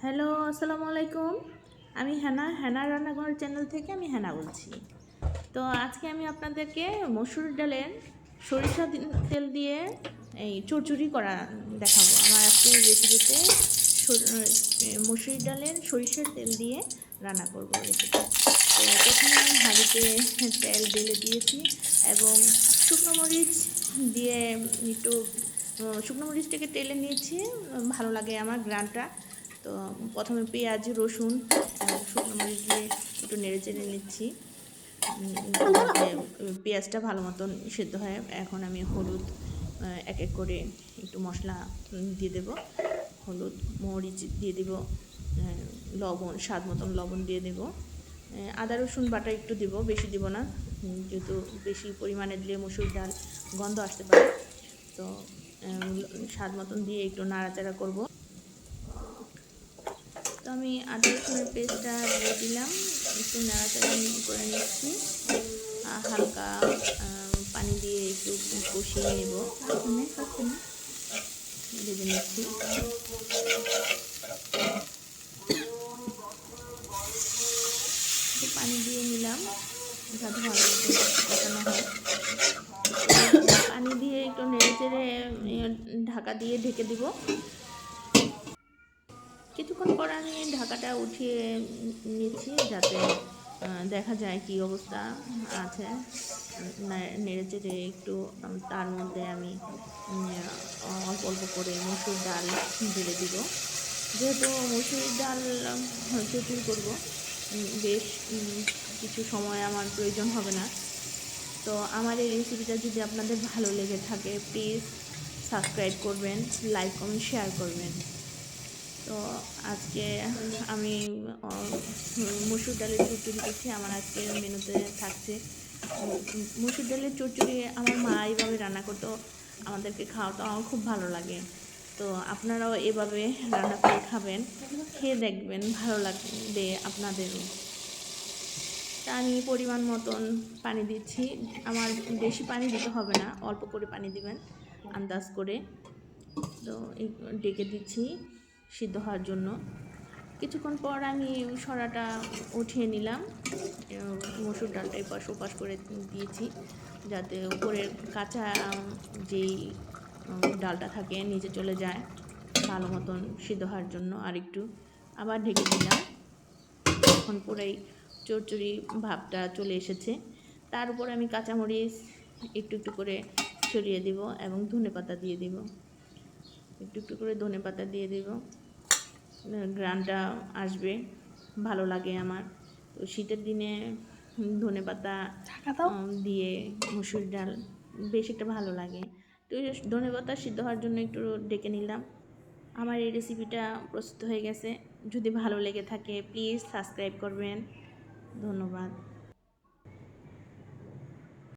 Hello, আসসালামু আলাইকুম। আমি হেনা রান্নাঘর চ্যানেল থেকে আমি হেনা বলছি। তো আজকে আমি আপনাদেরকে মসুর ডালের তেল দিয়ে এই চচ্চড়ি করা দেখাবো। আমার আজকের রেসিপিতে মসুর ডালের সরিষার তেল দিয়ে রান্না করব রেসিপি। তো প্রথমে আমি হাঁড়িতে তেল ঢেলে দিয়েছি এবং শুকনো মরিচ দিয়ে একটু শুকনো মরিচটাকে টেলে নিয়েছি। ভালো লাগে আমার গ্রানটা। তো প্রথমে পেঁয়াজ রসুন এবং শুকনো মরিচ দিয়ে একটু নেড়ে চেড়ে নিচ্ছি যাতে পেঁয়াজটা ভালো মতন সেদ্ধ হয়। এখন আমি হলুদ এক এক করে একটু মশলা দিয়ে দেব। হলুদ মরিচ দিয়ে দেব, লবণ স্বাদ মতন লবণ দিয়ে দেব, আদা রসুন বাটা একটু দেব, বেশি দেব না, যেহেতু বেশি পরিমাণে দিলে মসুর ডাল গন্ধ আসতে পারে। তো স্বাদ মতন দিয়ে একটু নাড়াচাড়া করব। তো আমি আদা রসুনের পেস্টটা দিয়ে দিলাম, একটু নাড়াচাড়া করে নিচ্ছি। হালকা পানি দিয়ে একটু কষিয়ে নেব, ভেজে নিচ্ছি। একটু পানি দিয়ে নিলাম যাতে ভালো কষানো হয়। পানি দিয়ে একটু নেড়ে চেড়ে ঢাকা দিয়ে ঢেকে দিব। কিছুক্ষণ পর আমি ঢাকাটা উঠিয়ে নিচ্ছি যাতে দেখা যায় কি অবস্থা আছে। নেড়ে চেড়ে একটু তার মধ্যে আমি অল্প অল্প করে মসুর ডাল ঢেলে দিব। যেহেতু মসুর ডাল চচ্চড়ি করব, বেশ কিছু সময় আমার প্রয়োজন হবে না। তো আমার এই রেসিপিটা যদি আপনাদের ভালো লেগে থাকে প্লিজ সাবস্ক্রাইব করবেন, লাইক কমেন্ট শেয়ার করবেন। তো আজকে আমি মসুর ডালের চচ্চড়ি করছি। আমার আজকের মেনুতে থাকছে মসুর ডালের চচ্চড়ি। আমার মা এইভাবে রান্না করতো, আমাদেরকে খাওয়াতো, আমার খুব ভালো লাগে। তো আপনারাও এভাবে রান্না করে খাবেন, খেয়ে দেখবেন ভালো লাগবে আপনাদেরও। তা আমি পরিমাণ মতন পানি দিচ্ছি। আমার বেশি পানি দিতে হবে না, অল্প করে পানি দিবেন আন্দাজ করে। তো ডেকে দিচ্ছি সিদ্ধ হওয়ার জন্য। কিছুক্ষণ পর আমি সরাটা উঠিয়ে নিলাম, মসুর ডালটা এপাশ ওপাশ করে দিয়েছি যাতে উপরের কাঁচা যেই ডালটা থাকে নিচে চলে যায় ভালো মতন সিদ্ধ হওয়ার জন্য। আর একটু আবার ঢেকে দিলাম। এখন পুরাই চচ্চড়ি ভাবটা চলে এসেছে। তার উপর আমি কাঁচামরিচ একটু একটু করে ছড়িয়ে দিব এবং ধনেপাতা দিয়ে দিব, একটু একটু করে ধনেপাতা দিয়ে দিব। গ্রানটা আসবে, ভালো লাগে আমার। তো শীতের দিনে ধনেপাতা দিয়ে মসুর ডাল বেশ একটা ভালো লাগে। তো ধনেপাতা সিদ্ধ হওয়ার জন্য একটু ডেকে নিলাম। আমার এই রেসিপিটা প্রস্তুত হয়ে গেছে। যদি ভালো লেগে থাকে প্লিজ সাবস্ক্রাইব করবেন। ধন্যবাদ।